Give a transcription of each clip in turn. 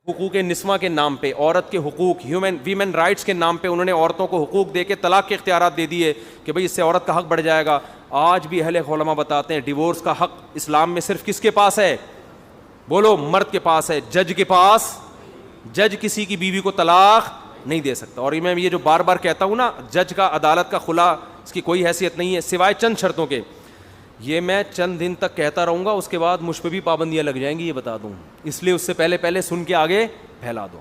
حقوق نسواں کے نام پہ، عورت کے حقوق، ویمن رائٹس کے نام پہ انہوں نے عورتوں کو حقوق دے کے طلاق کے اختیارات دے دیے کہ بھئی اس سے عورت کا حق بڑھ جائے گا. آج بھی اہل علماء بتاتے ہیں ڈیورس کا حق اسلام میں صرف کس کے پاس ہے؟ بولو، مرد کے پاس ہے، جج کے پاس. جج کسی کی بیوی کو طلاق نہیں دے سکتا. اور میں یہ جو بار بار کہتا ہوں نا، جج کا، عدالت کا خلا، اس کی کوئی حیثیت نہیں ہے سوائے چند شرطوں کے. یہ میں چند دن تک کہتا رہوں گا، اس کے بعد مجھ پہ بھی پابندیاں لگ جائیں گی، یہ بتا دوں. اس لیے اس سے پہلے سن کے آگے پھیلا دو.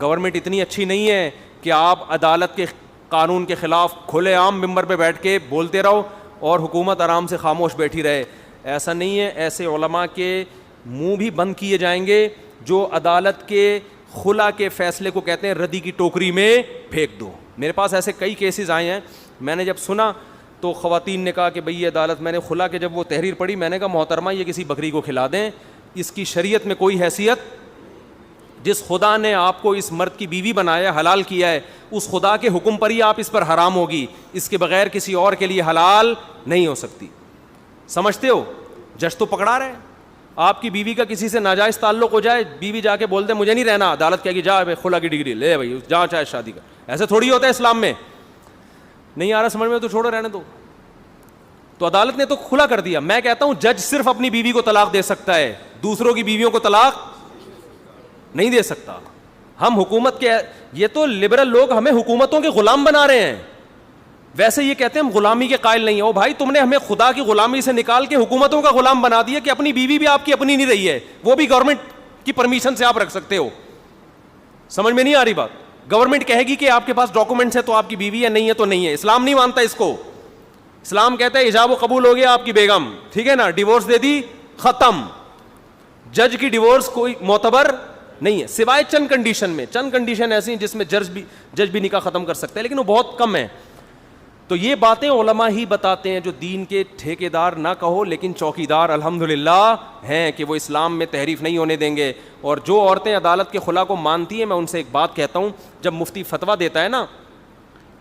گورنمنٹ اتنی اچھی نہیں ہے کہ آپ عدالت کے قانون کے خلاف کھلے عام ممبر پہ بیٹھ کے بولتے رہو اور حکومت آرام سے خاموش بیٹھی رہے. ایسا نہیں ہے. ایسے علماء کے منہ بھی بند کیے جائیں گے جو عدالت کے خلا کے فیصلے کو کہتے ہیں ردی کی ٹوکری میں پھینک دو. میرے پاس ایسے کئی کیسز آئے ہیں. میں نے جب سنا تو خواتین نے کہا کہ بھئی یہ عدالت، میں نے خلا کے جب وہ تحریر پڑھی میں نے کہا محترمہ یہ کسی بکری کو کھلا دیں، اس کی شریعت میں کوئی حیثیت. جس خدا نے آپ کو اس مرد کی بیوی بنایا، حلال کیا ہے، اس خدا کے حکم پر ہی آپ اس پر حرام ہوگی، اس کے بغیر کسی اور کے لیے حلال نہیں ہو سکتی. سمجھتے ہو؟ جج تو پکڑا رہے ہیں. آپ کی بیوی کا کسی سے ناجائز تعلق ہو جائے، بیوی جا کے بول دے مجھے نہیں رہنا، عدالت کہے گی جا خلا کی ڈگری لے بھائی، جہاں چاہے شادی کر. ایسے تھوڑی ہوتا ہے اسلام میں. نہیں آ رہا سمجھ میں تو چھوڑو، رہنے دو. تو عدالت نے تو کھلا کر دیا. میں کہتا ہوں جج صرف اپنی بیوی کو طلاق دے سکتا ہے، دوسروں کی بیویوں کو طلاق نہیں دے سکتا. ہم حکومت کے، یہ تو لبرل لوگ ہمیں حکومتوں کے غلام بنا رہے ہیں. ویسے یہ کہتے ہیں ہم غلامی کے قائل نہیں ہیں. او بھائی تم نے ہمیں خدا کی غلامی سے نکال کے حکومتوں کا غلام بنا دیا کہ اپنی بیوی بھی آپ کی اپنی نہیں رہی ہے، وہ بھی گورنمنٹ کی پرمیشن سے آپ رکھ سکتے ہو. سمجھ میں نہیں آ رہی بات؟ گورنمنٹ کہے گی کہ آپ کے پاس ڈاکومنٹس ہے تو آپ کی بیوی ہے، نہیں ہے تو نہیں ہے. اسلام نہیں مانتا اس کو. اسلام کہتا ہے ایجاب و قبول ہو گیا آپ کی بیگم، ٹھیک ہے نا، ڈیورس دے دی، ختم. جج کی ڈیورس کوئی معتبر نہیں ہے سوائے چند کنڈیشن میں. چند کنڈیشن ایسی ہیں جس میں جج بھی نکاح ختم کر سکتا ہے، لیکن وہ بہت کم ہے. تو یہ باتیں علماء ہی بتاتے ہیں جو دین کے ٹھیکیدار نہ کہو لیکن چوکیدار الحمدللہ ہیں کہ وہ اسلام میں تحریف نہیں ہونے دیں گے. اور جو عورتیں عدالت کے خلا کو مانتی ہیں، میں ان سے ایک بات کہتا ہوں، جب مفتی فتویٰ دیتا ہے نا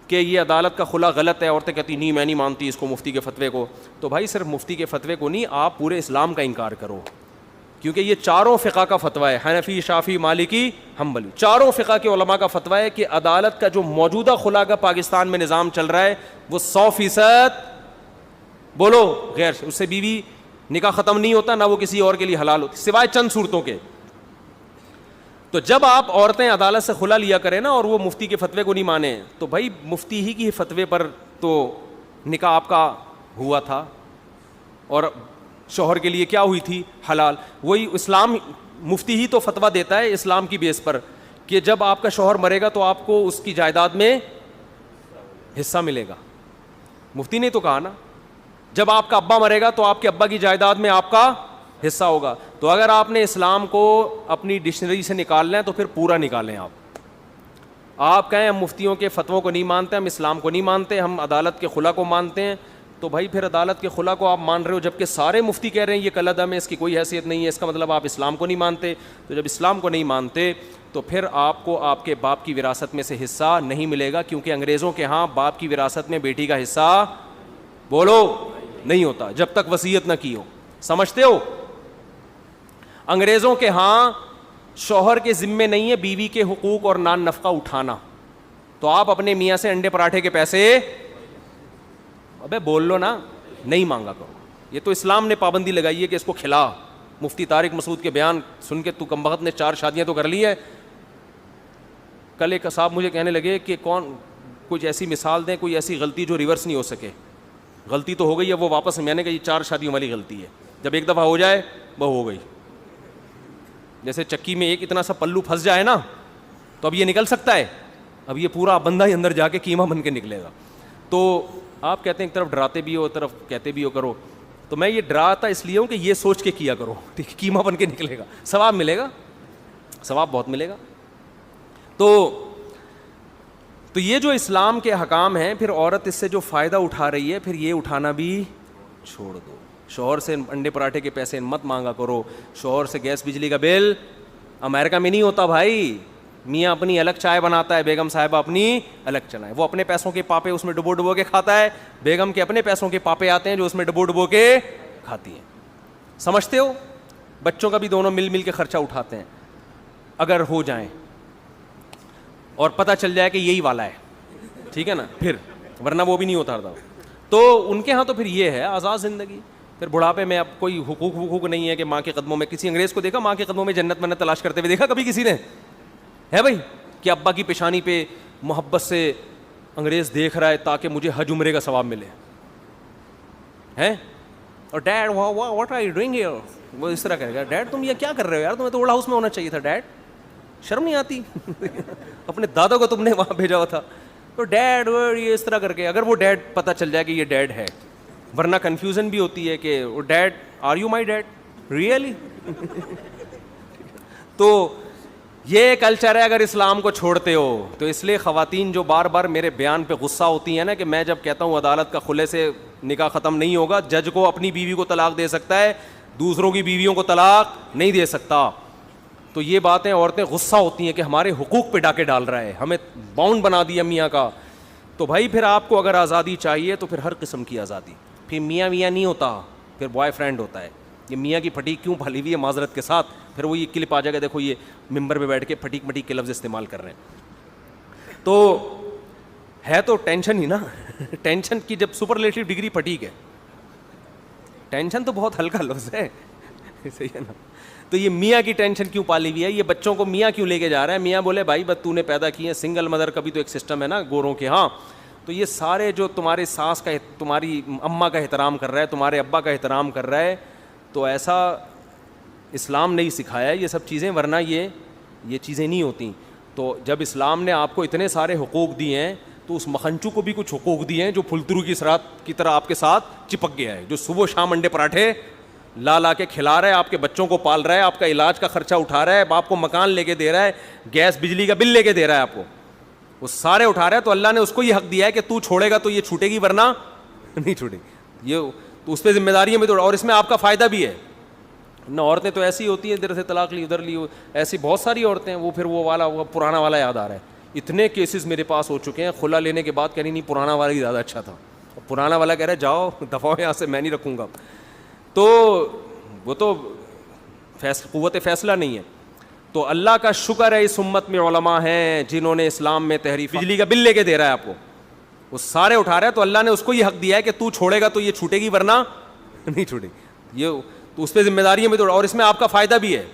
کہ یہ عدالت کا خلا غلط ہے، عورتیں کہتی نہیں میں نہیں مانتی اس کو، مفتی کے فتوے کو. تو بھائی صرف مفتی کے فتوے کو نہیں، آپ پورے اسلام کا انکار کرو، کیونکہ یہ چاروں فقہ کا فتویٰ ہے، حنفی، شافعی، مالکی، حنبلی، چاروں فقہ کے علماء کا فتویٰ ہے کہ عدالت کا جو موجودہ خلا کا پاکستان میں نظام چل رہا ہے وہ 100% بولو غیر، اس سے بیوی نکاح ختم نہیں ہوتا، نہ وہ کسی اور کے لیے حلال ہوتی سوائے چند صورتوں کے. تو جب آپ عورتیں عدالت سے خلا لیا کریں نا اور وہ مفتی کے فتوے کو نہیں مانیں، تو بھائی مفتی ہی کی فتوے پر تو نکاح آپ کا ہوا تھا اور شوہر کے لیے کیا ہوئی تھی؟ حلال. وہی اسلام، مفتی ہی تو فتویٰ دیتا ہے اسلام کی بیس پر کہ جب آپ کا شوہر مرے گا تو آپ کو اس کی جائیداد میں حصہ ملے گا. مفتی نے تو کہا نا جب آپ کا ابا مرے گا تو آپ کے ابا کی جائیداد میں آپ کا حصہ ہوگا. تو اگر آپ نے اسلام کو اپنی ڈکشنری سے نکالنا ہے تو پھر پورا نکالیں. آپ کہیں ہم مفتیوں کے فتووں کو نہیں مانتے، ہم اسلام کو نہیں مانتے، ہم عدالت کے خلا کو مانتے ہیں، تو بھائی پھر عدالت کے خلا کو آپ مان رہے ہو جبکہ سارے مفتی کہہ رہے ہیں یہ کالعدم ہے، اس کی کوئی حیثیت نہیں ہے، اس کا مطلب آپ اسلام کو نہیں مانتے. تو جب اسلام کو نہیں مانتے تو پھر آپ کو آپ کے باپ کی وراثت میں سے حصہ نہیں ملے گا، کیونکہ انگریزوں کے ہاں باپ کی وراثت میں بیٹی کا حصہ بولو نہیں ہوتا جب تک وصیت نہ کی ہو. سمجھتے ہو؟ انگریزوں کے ہاں شوہر کے ذمے نہیں ہے بیوی کے حقوق اور نان نفقہ اٹھانا. تو آپ اپنے میاں سے انڈے پراٹھے کے پیسے ابے بول لو نا نہیں مانگا کرو. یہ تو اسلام نے پابندی لگائی ہے کہ اس کو کھلا. مفتی طارق مسعود کے بیان سن کے تو کمبخت نے 4 شادیاں تو کر لی ہے. کل ایک صاحب مجھے کہنے لگے کہ کون کچھ ایسی مثال دیں، کوئی ایسی غلطی جو ریورس نہیں ہو سکے. غلطی تو ہو گئی ہے وہ واپس، میں نے کہا یہ 4 شادیوں والی غلطی ہے، جب ایک دفعہ ہو جائے وہ ہو گئی. جیسے چکی میں ایک اتنا سا پلو پھنس جائے نا تو اب یہ نکل سکتا ہے، اب یہ پورا بندہ ہی اندر جا کے قیمہ بن کے نکلے گا. تو آپ کہتے ہیں ایک طرف ڈراتے بھی ہو ایک طرف کہتے بھی ہو کرو، تو میں یہ ڈراتا اس لیے ہوں کہ یہ سوچ کے کیا کرو، قیمہ بن کے نکلے گا، ثواب ملے گا، ثواب بہت ملے گا. تو یہ جو اسلام کے حکام ہیں، پھر عورت اس سے جو فائدہ اٹھا رہی ہے پھر یہ اٹھانا بھی چھوڑ دو. شوہر سے انڈے پراٹھے کے پیسے مت مانگا کرو، شوہر سے گیس بجلی کا بل. امریکہ میں نہیں ہوتا بھائی، میاں اپنی الگ چائے بناتا ہے، بیگم صاحبہ اپنی الگ چلائے. وہ اپنے پیسوں کے پاپے اس میں ڈبو ڈبو کے کھاتا ہے، بیگم کے اپنے پیسوں کے پاپے آتے ہیں جو اس میں ڈبو ڈبو کے کھاتی ہیں. سمجھتے ہو؟ بچوں کا بھی دونوں مل مل کے خرچہ اٹھاتے ہیں. اگر ہو جائیں اور پتہ چل جائے کہ یہی والا ہے, ٹھیک ہے نا, پھر ورنہ وہ بھی نہیں ہوتا تھا. تو ان کے ہاں تو پھر یہ ہے آزاد زندگی. پھر بڑھاپے میں اب کوئی حقوق نہیں ہے کہ ماں کے قدموں میں, کسی انگریز کو دیکھا ماں کے قدموں میں جنت منت تلاش کرتے ہوئے دیکھا کبھی کسی نے؟ ہے بھائی کہ ابا کی پیشانی پہ محبت سے انگریز دیکھ رہا ہے تاکہ مجھے حج عمرے کا ثواب ملے ہیں, اور dad what are you doing here, وہ اس طرح کہے گا ڈیڈ تم یہ کیا کر رہے ہو یار, تمہیں تو اوڑا ہاؤس میں ہونا چاہیے تھا ڈیڈ, شرم نہیں آتی اپنے دادا کو تم نے وہاں بھیجا ہوا تھا. تو ڈیڈ یہ اس طرح کر کے, اگر وہ ڈیڈ پتہ چل جائے کہ یہ ڈیڈ ہے, ورنہ کنفیوژن بھی ہوتی ہے کہ dad are you my dad really. تو یہ کلچر ہے اگر اسلام کو چھوڑتے ہو. تو اس لیے خواتین جو بار بار میرے بیان پہ غصہ ہوتی ہیں نا کہ میں جب کہتا ہوں عدالت کا خلے سے نکاح ختم نہیں ہوگا, جج کو اپنی بیوی کو طلاق دے سکتا ہے, دوسروں کی بیویوں کو طلاق نہیں دے سکتا. تو یہ باتیں عورتیں غصہ ہوتی ہیں کہ ہمارے حقوق پہ ڈاکے ڈال رہا ہے, ہمیں باؤنڈ بنا دیا میاں کا. تو بھائی پھر آپ کو اگر آزادی چاہیے تو پھر ہر قسم کی آزادی, پھر میاں نہیں ہوتا, پھر بوائے فرینڈ ہوتا ہے. یہ میاں کی پھٹیک کیوں پھلی ہوئی ہے معذرت کے ساتھ, پھر وہ یہ کلپ آ جائے گا دیکھو یہ ممبر پہ بیٹھ کے پھٹیک مٹیک کے لفظ استعمال کر رہے ہیں. تو ہے تو ٹینشن ہی نا ٹینشن کی جب سپرلیٹو ڈگری پھٹیک ہے, ٹینشن تو بہت ہلکا لفظ ہے صحیح ہے نا. تو یہ میاں کی ٹینشن کیوں پالی ہوئی ہے, یہ بچوں کو میاں کیوں لے کے جا رہا ہے. میاں بولے بھائی بس تو نے پیدا کی ہے, سنگل مدر کا بھی تو ایک سسٹم ہے نا گوروں کے ہاں. تو یہ سارے جو تمہارے ساس کا, تمہاری اماں کا احترام کر رہا ہے, تمہارے ابا کا احترام کر رہا ہے, تو ایسا اسلام نہیں سکھایا یہ سب چیزیں, ورنہ یہ چیزیں نہیں ہوتی. تو جب اسلام نے آپ کو اتنے سارے حقوق دیے ہیں تو اس مکھنچو کو بھی کچھ حقوق دیے ہیں جو پھلترو کی سرات کی طرح آپ کے ساتھ چپک گیا ہے, جو صبح شام انڈے پراٹھے لا کے کھلا رہا ہے, آپ کے بچوں کو پال رہا ہے, آپ کا علاج کا خرچہ اٹھا رہا ہے, آپ کو مکان لے کے دے رہا ہے, گیس بجلی کا بل لے کے دے رہا ہے آپ کو, وہ سارے اٹھا رہا ہے. تو اللہ نے اس کو یہ حق دیا ہے کہ تو چھوڑے گا تو یہ چھوٹے گی ورنہ نہیں چھوٹے گی. یہ تو اس پہ ذمہ داریاں بھی تو, اور اس میں آپ کا فائدہ بھی ہے نہ. عورتیں تو ایسی ہوتی ہیں ادھر سے طلاق لی ادھر لی, ایسی بہت ساری عورتیں, وہ پھر وہ پرانا والا یاد آ رہا ہے. اتنے کیسز میرے پاس ہو چکے ہیں, خلا لینے کے بعد کہہ رہی نہیں پرانا والا ہی زیادہ اچھا تھا, پرانا والا کہہ رہا ہے جاؤ دفعہ یہاں سے, میں نہیں رکھوں گا. تو وہ تو قوت فیصلہ نہیں ہے. تو اللہ کا شکر ہے اس امت میں علماء ہیں جنہوں نے اسلام میں تحریف, بجلی کا بل لے کے دے رہا ہے آپ کو, وہ سارے اٹھا رہا ہے. تو اللہ نے اس کو یہ حق دیا ہے کہ تو چھوڑے گا تو یہ چھوٹے گی ورنہ نہیں چھوٹے گی. یہ تو اس پہ ذمہ داریاں بھی تو, اور اس میں آپ کا فائدہ بھی ہے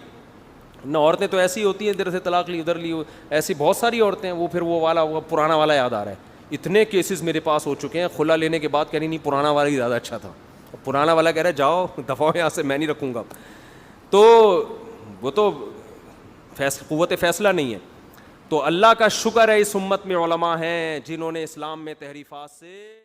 نہ. عورتیں تو ایسی ہوتی ہیں ادھر سے طلاق لی ادھر لی, ایسی بہت ساری عورتیں, وہ پھر وہ پرانا والا یاد آ رہا ہے. اتنے کیسز میرے پاس ہو چکے ہیں, خلا لینے کے بعد کہہ رہی نہیں پرانا والا ہی زیادہ اچھا تھا, پرانا والا کہہ رہا ہے جاؤ دفعہ یہاں سے, میں نہیں رکھوں گا. تو وہ تو قوت فیصلہ نہیں ہے. تو اللہ کا شکر ہے اس امت میں علماء ہیں جنہوں نے اسلام میں تحریفات سے